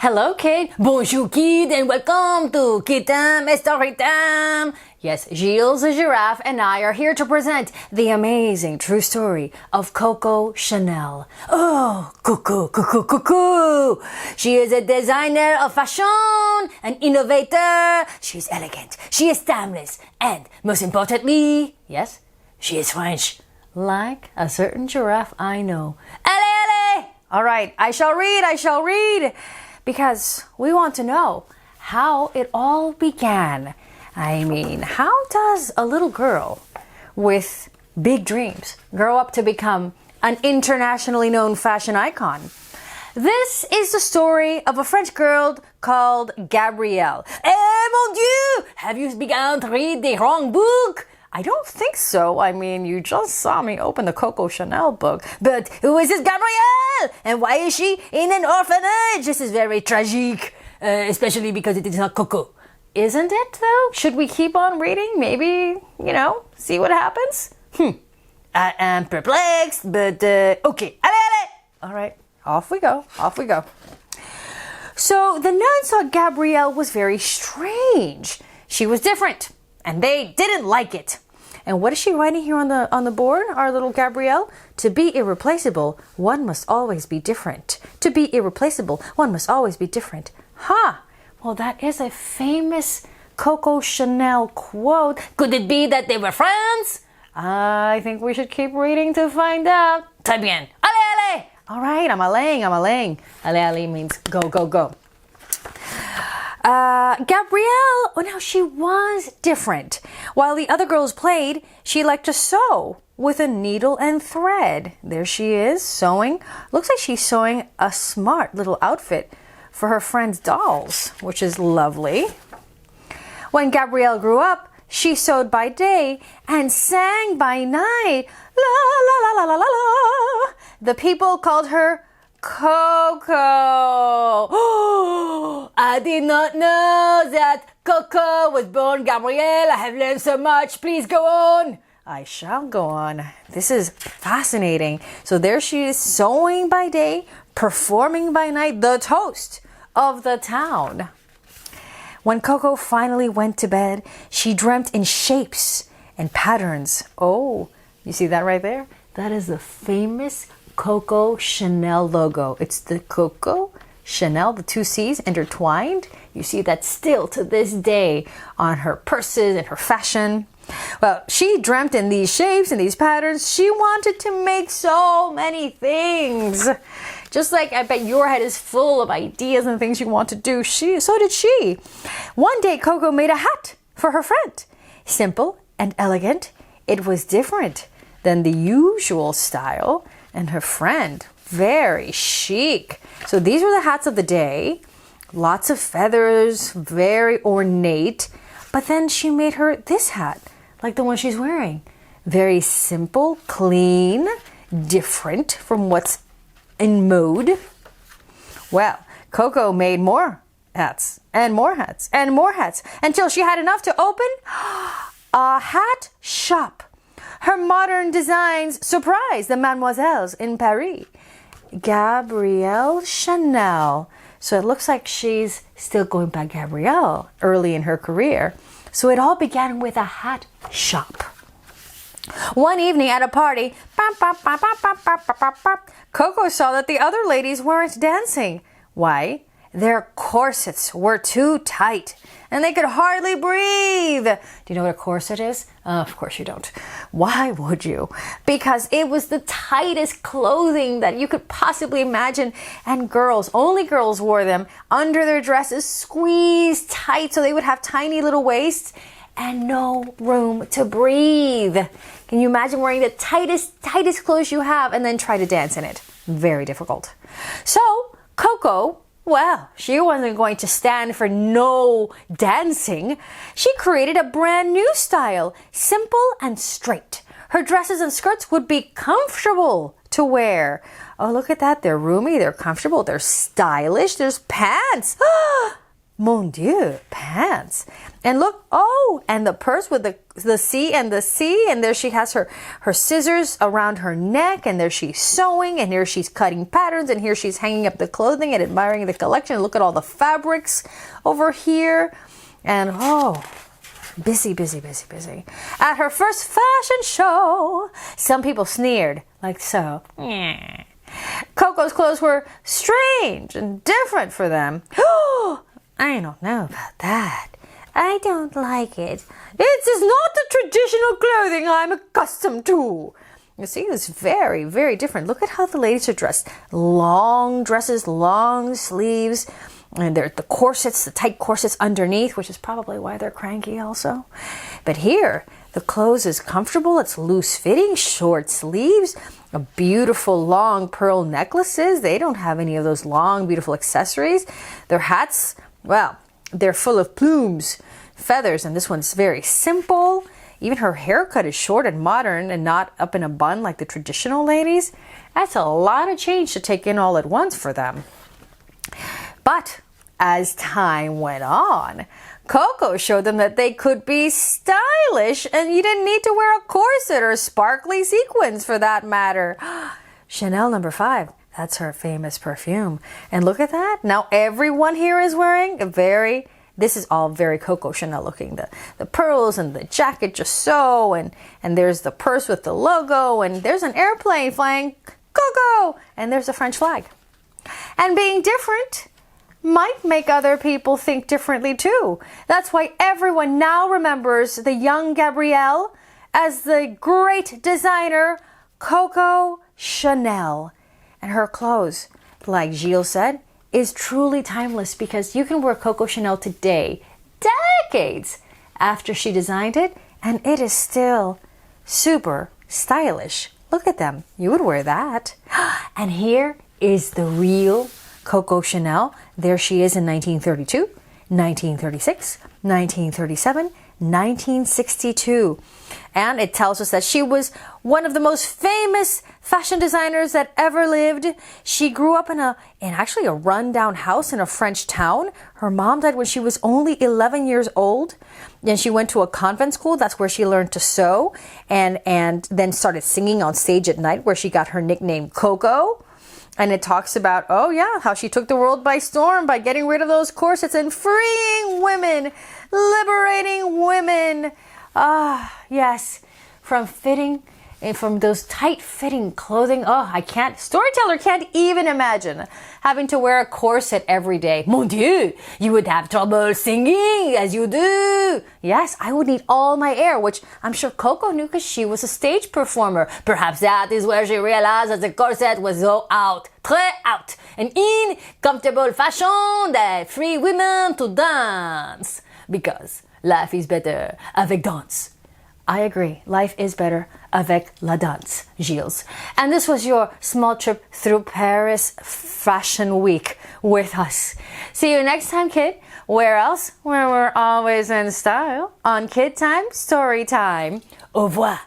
Hello, kid. Bonjour, kid, and welcome to KidTime StoryTime. Yes, Gilles the giraffe and I are here to present the amazing true story of Coco Chanel. Oh, Coco, Coco, Coco. She is a designer of fashion, an innovator. She is elegant. She is timeless. And most importantly, yes, she is French. Like a certain giraffe I know. Allez, allez! All right, I shall read. Because we want to know how it all began. I mean, how does a little girl with big dreams grow up to become an internationally known fashion icon? This is the story of a French girl called Gabrielle. Eh, mon Dieu! Have you begun to read the wrong book? I don't think so. I mean, you just saw me open the Coco Chanel book. But who is this Gabrielle? And why is she in an orphanage? This is very tragic, especially because it is not Coco. Isn't it, though? Should we keep on reading? Maybe, see what happens? I am perplexed, but okay. Allez, allez! All right, off we go. So the nuns thought Gabrielle was very strange. She was different, and they didn't like it. And what is she writing here on the board, our little Gabrielle? To be irreplaceable, one must always be different. To be irreplaceable, one must always be different. Well, that is a famous Coco Chanel quote. Could it be that they were friends? I think we should keep reading to find out. Très bien. Allez, allez! All right, I'm allaying. Allez, allez means go, go, go. Gabrielle, now she was different. While the other girls played, she liked to sew with a needle and thread. There she is, sewing. Looks like she's sewing a smart little outfit for her friend's dolls, which is lovely. When Gabrielle grew up, she sewed by day and sang by night. La, la, la, la, la, la, la. The people called her Coco. Oh, I did not know that Coco was born Gabrielle. I have learned so much. Please go on. I shall go on. This is fascinating. So there she is, sewing by day, performing by night, the toast of the town. When Coco finally went to bed, she dreamt in shapes and patterns. Oh, you see that right there? That is the famous Coco Chanel logo. It's the Coco Chanel, the two C's intertwined. You see that still to this day on her purses and her fashion. Well, she dreamt in these shapes and these patterns. She wanted to make so many things. Just like I bet your head is full of ideas and things you want to do, so did she. One day, Coco made a hat for her friend. Simple and elegant. It was different than the usual style. And her friend, very chic. So these were the hats of the day. Lots of feathers, very ornate. But then she made her this hat, like the one she's wearing. Very simple, clean, different from what's in mode. Well, Coco made more hats and more hats and more hats until she had enough to open a hat shop. Her modern designs surprised the mademoiselles in Paris. Gabrielle Chanel. So it looks like she's still going by Gabrielle early in her career. So it all began with a hat shop. One evening at a party, Coco saw that the other ladies weren't dancing. Why? Their corsets were too tight and they could hardly breathe. Do you know what a corset is? Of course you don't. Why would you? Because it was the tightest clothing that you could possibly imagine. And only girls wore them under their dresses, squeezed tight so they would have tiny little waists and no room to breathe. Can you imagine wearing the tightest clothes you have and then try to dance in it? Very difficult. So Coco, well, she wasn't going to stand for no dancing. She created a brand new style, simple and straight. Her dresses and skirts would be comfortable to wear. Oh, look at that. They're roomy, they're comfortable, they're stylish. There's pants. Mon Dieu, pants. And look, oh, and the purse with the C and the C, and there she has her scissors around her neck, and there she's sewing, and here she's cutting patterns, and here she's hanging up the clothing and admiring the collection. Look at all the fabrics over here. And oh, busy, busy, busy, busy. At her first fashion show, some people sneered, like so. Coco's clothes were strange and different for them. I don't know about that. I don't like it. It is not the traditional clothing I'm accustomed to. You see, it's very, very different. Look at how the ladies are dressed. Long dresses, long sleeves, and they're the corsets, the tight corsets underneath, which is probably why they're cranky also. But here, the clothes is comfortable. It's loose fitting, short sleeves, a beautiful long pearl necklaces. They don't have any of those long, beautiful accessories. Their hats, well, they're full of plumes, feathers, and this one's very simple. Even her haircut is short and modern and not up in a bun like the traditional ladies. That's a lot of change to take in all at once for them. But as time went on, Coco showed them that they could be stylish and you didn't need to wear a corset or sparkly sequins for that matter. Chanel No. 5, that's her famous perfume. And look at that. Now everyone here is wearing this is all very Coco Chanel looking. The pearls and the jacket just so, and there's the purse with the logo, and there's an airplane flying Coco, and there's a French flag. And being different might make other people think differently too. That's why everyone now remembers the young Gabrielle as the great designer Coco Chanel. And her clothes, like Gilles said, is truly timeless because you can wear Coco Chanel today, decades after she designed it, and it is still super stylish. Look at them. You would wear that. And here is the real Coco Chanel. There she is in 1932, 1936, 1937, 1962. And it tells us that she was one of the most famous fashion designers that ever lived. She grew up in actually a rundown house in a French town. Her mom died when she was only 11 years old. Then she went to a convent school. That's where she learned to sew and then started singing on stage at night, where she got her nickname Coco. And it talks about, oh yeah, how she took the world by storm by getting rid of those corsets and freeing women, liberating women. Yes, from those tight-fitting clothing. Oh, Storyteller can't even imagine having to wear a corset every day. Mon Dieu, you would have trouble singing as you do. Yes, I would need all my air, which I'm sure Coco knew because she was a stage performer. Perhaps that is where she realized that the corset was so out, très out, and in comfortable fashion that free women to dance. Because life is better avec danse. I agree. Life is better avec la danse, Gilles. And this was your small trip through Paris Fashion Week with us. See you next time, kid. Where else? Where we're always in style on KidTime StoryTime. Au revoir.